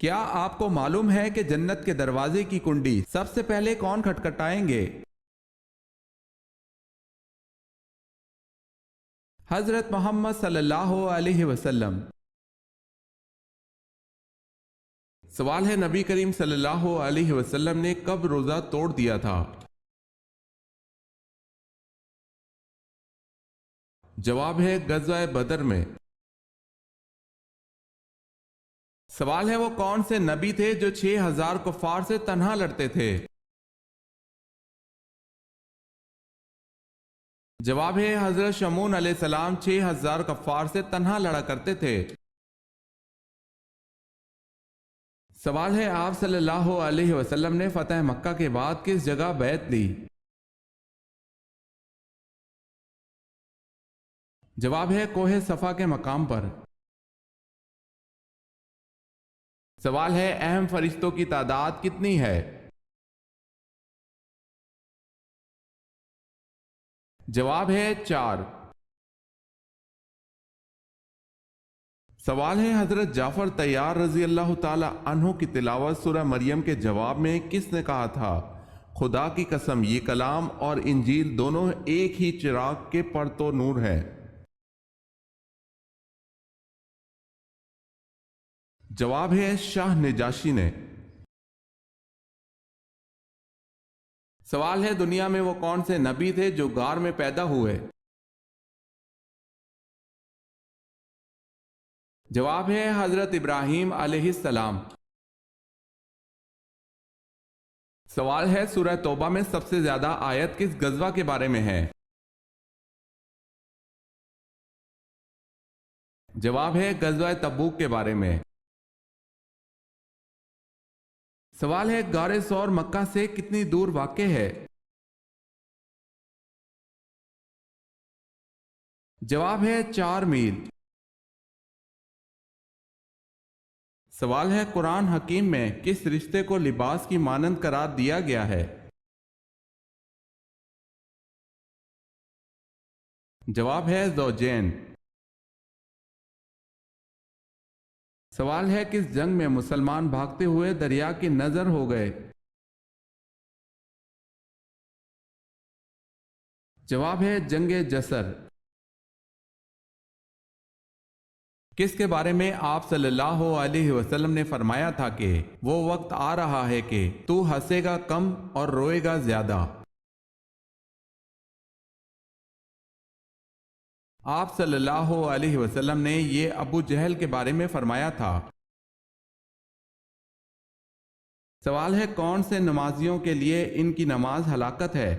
کیا آپ کو معلوم ہے کہ جنت کے دروازے کی کنڈی سب سے پہلے کون کھٹکھٹائیں گے؟ حضرت محمد صلی اللہ علیہ وسلم۔ سوال ہے، نبی کریم صلی اللہ علیہ وسلم نے کب روزہ توڑ دیا تھا؟ جواب ہے غزوہ بدر میں۔ سوال ہے، وہ کون سے نبی تھے جو 6000 کفار سے تنہا لڑتے تھے؟ جواب ہے حضرت شمعون علیہ السلام 6000 کفار سے تنہا لڑا کرتے تھے۔ سوال ہے، آپ صلی اللہ علیہ وسلم نے فتح مکہ کے بعد کس جگہ بیعت لی؟ جواب ہے کوہ صفا کے مقام پر۔ سوال ہے، اہم فرشتوں کی تعداد کتنی ہے؟ جواب ہے 4۔ سوال ہے، حضرت جعفر طیار رضی اللہ تعالی عنہ کی تلاوت سورہ مریم کے جواب میں کس نے کہا تھا؟ خدا کی قسم یہ کلام اور انجیل دونوں ایک ہی چراغ کے پرتو نور ہے۔ جواب ہے شاہ نجاشی نے۔ سوال ہے، دنیا میں وہ کون سے نبی تھے جو غار میں پیدا ہوئے؟ جواب ہے حضرت ابراہیم علیہ السلام۔ سوال ہے، سورہ توبہ میں سب سے زیادہ آیت کس غزوہ کے بارے میں ہے؟ جواب ہے غزوہ تبوک کے بارے میں۔ سوال ہے، غار ثور مکہ سے کتنی دور واقع ہے؟ جواب ہے 4 میل۔ سوال ہے، قرآن حکیم میں کس رشتے کو لباس کی مانند قرار دیا گیا ہے؟ جواب ہے زوجین۔ سوال ہے، کس جنگ میں مسلمان بھاگتے ہوئے دریا کی نظر ہو گئے؟ جواب ہے جنگ جسر۔ کس کے بارے میں آپ صلی اللہ علیہ وسلم نے فرمایا تھا کہ وہ وقت آ رہا ہے کہ تو ہنسے گا کم اور روئے گا زیادہ؟ آپ صلی اللہ علیہ وسلم نے یہ ابو جہل کے بارے میں فرمایا تھا۔ سوال ہے، کون سے نمازیوں کے لیے ان کی نماز ہلاکت ہے؟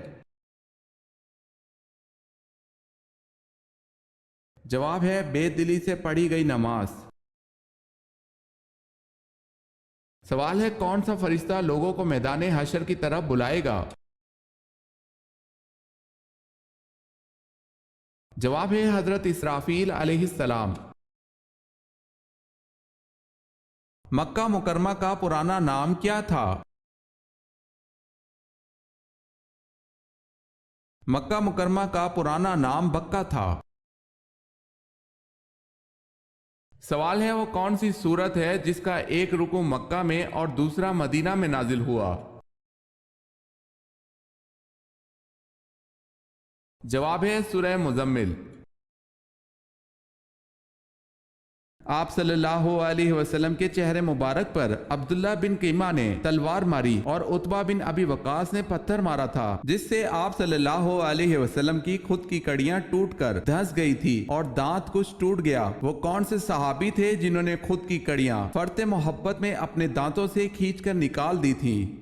جواب ہے بے دلی سے پڑھی گئی نماز۔ سوال ہے، کون سا فرشتہ لوگوں کو میدان حشر کی طرف بلائے گا؟ جواب ہے حضرت اسرافیل علیہ السلام۔ مکہ مکرمہ کا پرانا نام کیا تھا؟ مکہ مکرمہ کا پرانا نام بکہ تھا۔ سوال ہے، وہ کون سی سورت ہے جس کا ایک رکوع مکہ میں اور دوسرا مدینہ میں نازل ہوا؟ جواب ہے سورہ مزمل۔ آپ صلی اللہ علیہ وسلم کے چہرے مبارک پر عبداللہ بن قیمہ نے تلوار ماری اور عتبہ بن ابی وقاص نے پتھر مارا تھا، جس سے آپ صلی اللہ علیہ وسلم کی خود کی کڑیاں ٹوٹ کر دھنس گئی تھی اور دانت کچھ ٹوٹ گیا۔ وہ کون سے صحابی تھے جنہوں نے خود کی کڑیاں فرط محبت میں اپنے دانتوں سے کھینچ کر نکال دی تھیں؟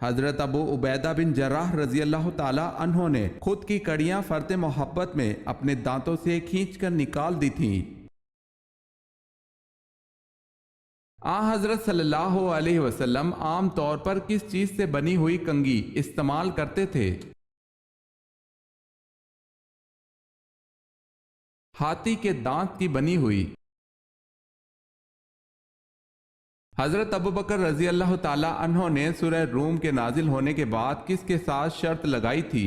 حضرت ابو عبیدہ بن جراح رضی اللہ تعالی عنہ نے خود کی کڑیاں فرط محبت میں اپنے دانتوں سے کھینچ کر نکال دی تھیں۔ حضرت صلی اللہ علیہ وسلم عام طور پر کس چیز سے بنی ہوئی کنگھی استعمال کرتے تھے؟ ہاتھی کے دانت کی بنی ہوئی۔ حضرت ابوبکر رضی اللہ تعالی عنہ نے سورہ روم کے نازل ہونے کے بعد کس کے ساتھ شرط لگائی تھی؟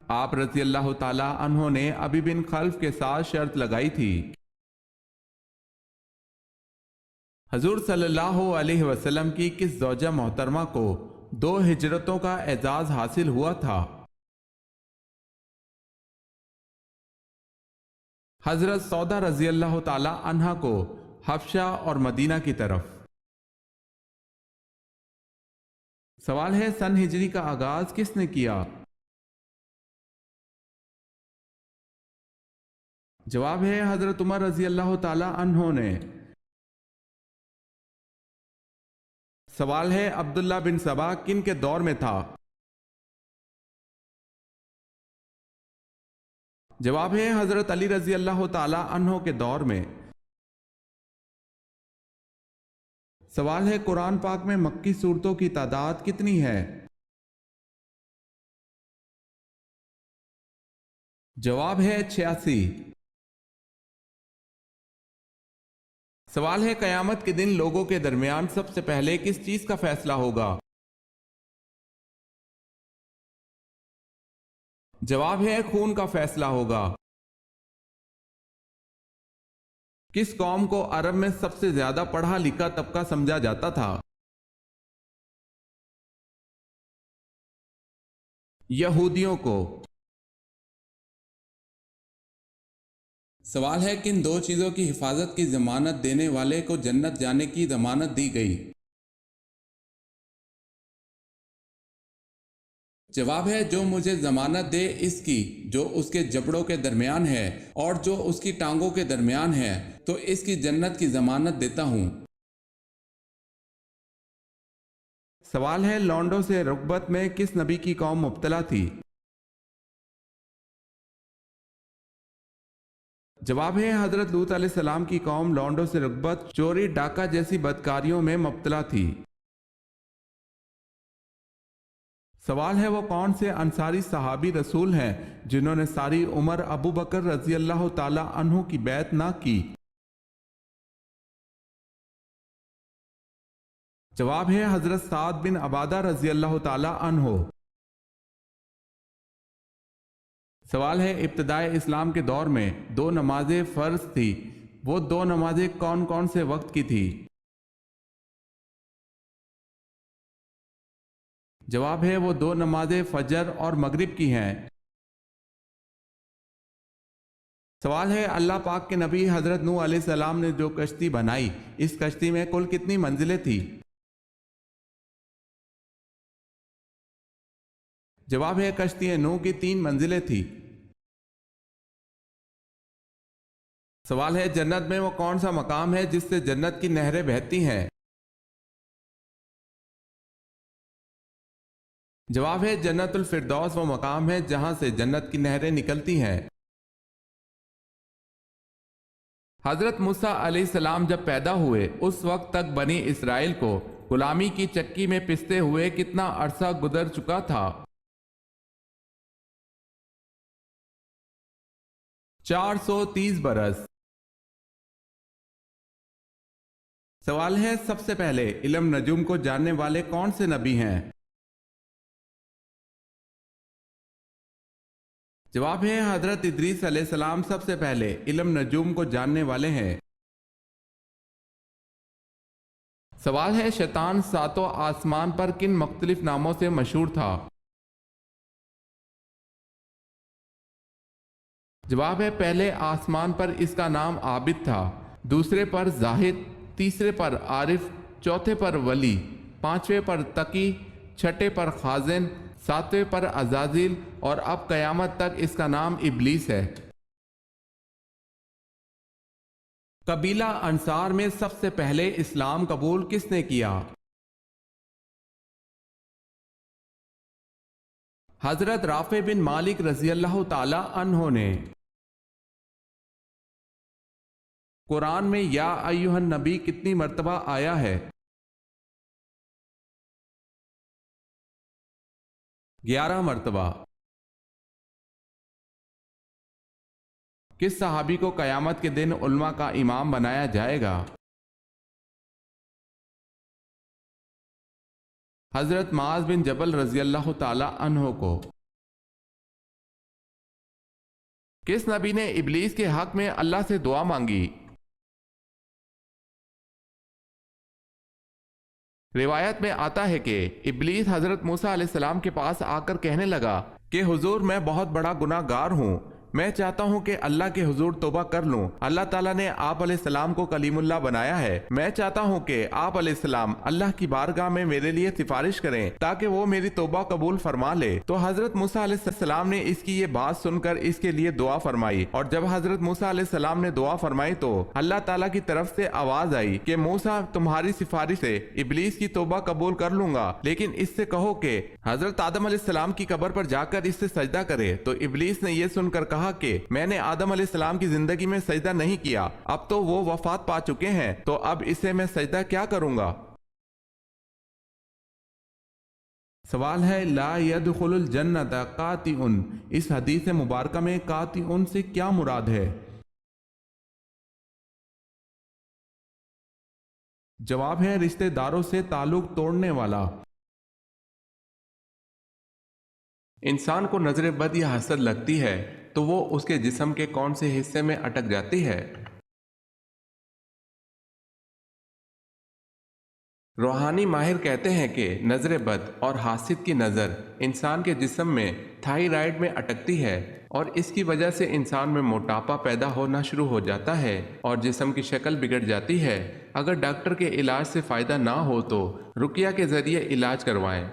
آپ رضی اللہ تعالی عنہ نے ابی بن خلف کے ساتھ شرط لگائی تھی۔ حضور صلی اللہ علیہ وسلم کی کس زوجہ محترمہ کو 2 ہجرتوں کا اعزاز حاصل ہوا تھا؟ حضرت سودا رضی اللہ تعالی عنہا کو حبشہ اور مدینہ کی طرف۔ سوال ہے سن ہجری کا آغاز کس نے کیا؟ جواب ہے حضرت عمر رضی اللہ تعالی عنہ نے۔ سوال ہے عبداللہ بن سبا کن کے دور میں تھا؟ جواب ہے حضرت علی رضی اللہ تعالی عنہ کے دور میں۔ سوال ہے قرآن پاک میں مکی سورتوں کی تعداد کتنی ہے؟ جواب ہے 86۔ سوال ہے قیامت کے دن لوگوں کے درمیان سب سے پہلے کس چیز کا فیصلہ ہوگا؟ جواب ہے خون کا فیصلہ ہوگا۔ کس قوم کو عرب میں سب سے زیادہ پڑھا لکھا طبقہ سمجھا جاتا تھا؟ یہودیوں کو۔ سوال ہے کن 2 چیزوں کی حفاظت کی ضمانت دینے والے کو جنت جانے کی ضمانت دی گئی؟ جواب ہے جو مجھے ضمانت دے اس کی جو اس کے جبڑوں کے درمیان ہے اور جو اس کی ٹانگوں کے درمیان ہے تو اس کی جنت کی ضمانت دیتا ہوں۔ سوال ہے لونڈوں سے رغبت میں کس نبی کی قوم مبتلا تھی؟ جواب ہے حضرت لوط علیہ السلام کی قوم لونڈوں سے رغبت، چوری ڈاکہ جیسی بدکاریوں میں مبتلا تھی۔ سوال ہے وہ کون سے انصاری صحابی رسول ہیں جنہوں نے ساری عمر ابو بکر رضی اللہ تعالی عنہ کی بیعت نہ کی؟ جواب ہے حضرت سعد بن عبادہ رضی اللہ تعالی عنہ۔ سوال ہے ابتدائے اسلام کے دور میں 2 نمازیں فرض تھی، وہ 2 نمازیں کون کون سے وقت کی تھی؟ جواب ہے وہ 2 نمازیں فجر اور مغرب کی ہیں۔ سوال ہے اللہ پاک کے نبی حضرت نوح علیہ السلام نے جو کشتی بنائی اس کشتی میں کل کتنی منزلیں تھی؟ جواب ہے کشتی نوح کی 3 منزلیں تھی۔ سوال ہے جنت میں وہ کون سا مقام ہے جس سے جنت کی نہریں بہتی ہیں؟ جواب ہے جنت الفردوس وہ مقام ہے جہاں سے جنت کی نہریں نکلتی ہیں۔ حضرت موسیٰ علیہ السلام جب پیدا ہوئے اس وقت تک بنی اسرائیل کو غلامی کی چکی میں پستے ہوئے کتنا عرصہ گزر چکا تھا؟ 430 برس۔ سوال ہے سب سے پہلے علم نجوم کو جاننے والے کون سے نبی ہیں؟ جواب ہے حضرت ادریس علیہ السلام سب سے پہلے علم نجوم کو جاننے والے ہیں۔ سوال ہے شیطان 7 آسمان پر کن مختلف ناموں سے مشہور تھا؟ جواب ہے پہلے آسمان پر اس کا نام عابد تھا، دوسرے پر زاہد، تیسرے پر عارف، چوتھے پر ولی، 5ویں پر تقی، 6 پر خازن، 7ویں پر عزازیل اور اب قیامت تک اس کا نام ابلیس ہے۔ قبیلہ انصار میں سب سے پہلے اسلام قبول کس نے کیا؟ حضرت رافع بن مالک رضی اللہ تعالی عنہ نے۔ قرآن میں یا ایھا النبی کتنی مرتبہ آیا ہے؟ 11 مرتبہ۔ کس صحابی کو قیامت کے دن علماء کا امام بنایا جائے گا؟ حضرت معاذ بن جبل رضی اللہ تعالی عنہ کو۔ کس نبی نے ابلیس کے حق میں اللہ سے دعا مانگی؟ روایت میں آتا ہے کہ ابلیس حضرت موسیٰ علیہ السلام کے پاس آ کر کہنے لگا کہ حضور میں بہت بڑا گناہ گار ہوں، میں چاہتا ہوں کہ اللہ کے حضور توبہ کر لوں۔ اللہ تعالیٰ نے آپ علیہ السلام کو کلیم اللہ بنایا ہے، میں چاہتا ہوں کہ آپ علیہ السلام اللہ کی بارگاہ میں میرے لیے سفارش کریں تاکہ وہ میری توبہ قبول فرما لے۔ تو حضرت موسیٰ علیہ السلام نے اس کی یہ بات سن کر اس کے لیے دعا فرمائی، اور جب حضرت موسیٰ علیہ السلام نے دعا فرمائی تو اللہ تعالیٰ کی طرف سے آواز آئی کہ موسیٰ تمہاری سفارش سے ابلیس کی توبہ قبول کر لوں گا، لیکن اس سے کہو کہ حضرت آدم علیہ السلام کی قبر پر جا کر اس سے سجدہ کرے۔ تو ابلیس نے یہ سن کر کہا کہ میں نے آدم علیہ السلام کی زندگی میں سجدہ نہیں کیا، اب تو وہ وفات پا چکے ہیں، تو اب اسے میں سجدہ کیا کروں گا؟ سوال ہے لا يدخل الجنت قاطع، اس حدیث مبارکہ میں قاطع سے کیا مراد ہے؟ جواب ہے رشتہ داروں سے تعلق توڑنے والا۔ انسان کو نظر بد یا حسد لگتی ہے تو وہ اس کے جسم کے کون سے حصے میں اٹک جاتی ہے؟ روحانی ماہر کہتے ہیں کہ نظر بد اور حاسد کی نظر انسان کے جسم میں تھائرائیڈ میں اٹکتی ہے، اور اس کی وجہ سے انسان میں موٹاپا پیدا ہونا شروع ہو جاتا ہے اور جسم کی شکل بگڑ جاتی ہے۔ اگر ڈاکٹر کے علاج سے فائدہ نہ ہو تو رقیہ کے ذریعے علاج کروائیں۔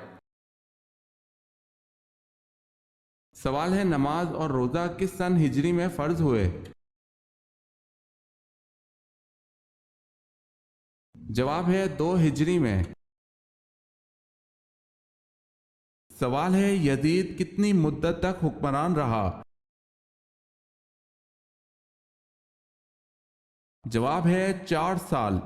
سوال ہے نماز اور روزہ کس سن ہجری میں فرض ہوئے؟ جواب ہے 2 ہجری میں۔ سوال ہے یزید کتنی مدت تک حکمران رہا؟ جواب ہے 4 سال۔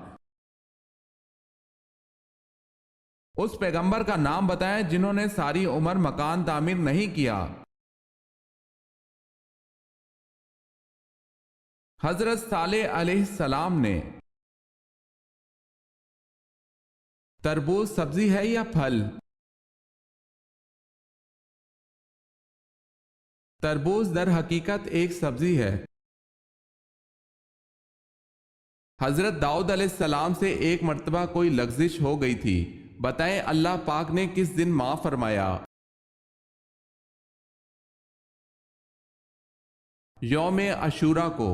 اس پیغمبر کا نام بتائیں جنہوں نے ساری عمر مکان تعمیر نہیں کیا۔ حضرت صالح علیہ السلام نے۔ تربوز سبزی ہے یا پھل؟ تربوز در حقیقت ایک سبزی ہے۔ حضرت داؤد علیہ السلام سے ایک مرتبہ کوئی لغزش ہو گئی تھی، بتائیں اللہ پاک نے کس دن معاف فرمایا؟ یوم عاشوراء کو۔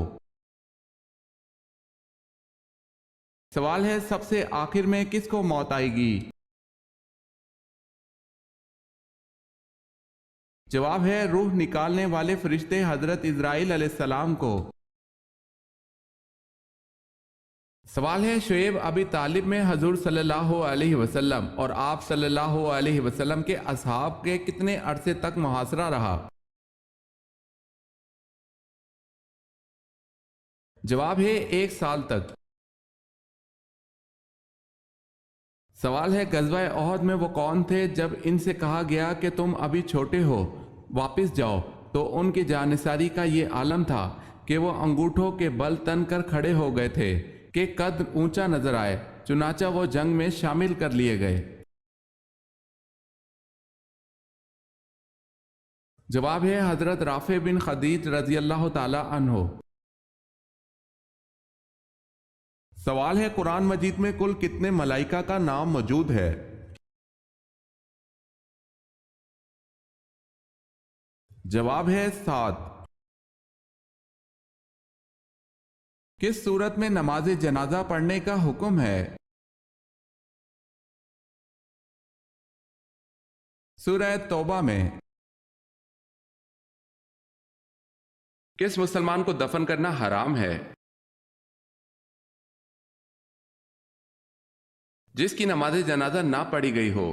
سوال ہے سب سے آخر میں کس کو موت آئے گی؟ جواب ہے روح نکالنے والے فرشتے حضرت اسرائیل علیہ السلام کو۔ سوال ہے شعیب ابی طالب میں حضور صلی اللہ علیہ وسلم اور آپ صلی اللہ علیہ وسلم کے اصحاب کے کتنے عرصے تک محاصرہ رہا؟ جواب ہے 1 سال تک۔ سوال ہے غزوہ احد میں وہ کون تھے جب ان سے کہا گیا کہ تم ابھی چھوٹے ہو واپس جاؤ، تو ان کی جانثاری کا یہ عالم تھا کہ وہ انگوٹھوں کے بل تن کر کھڑے ہو گئے تھے کہ قد اونچا نظر آئے، چنانچہ وہ جنگ میں شامل کر لیے گئے۔ جواب ہے حضرت رافع بن خدیج رضی اللہ تعالی عنہ۔ سوال ہے قرآن مجید میں کل کتنے ملائکہ کا نام موجود ہے؟ جواب ہے 7۔ کس صورت میں نماز جنازہ پڑھنے کا حکم ہے؟ سورہ توبہ میں۔ کس مسلمان کو دفن کرنا حرام ہے؟ جس کی نماز جنازہ نہ پڑھی گئی ہو۔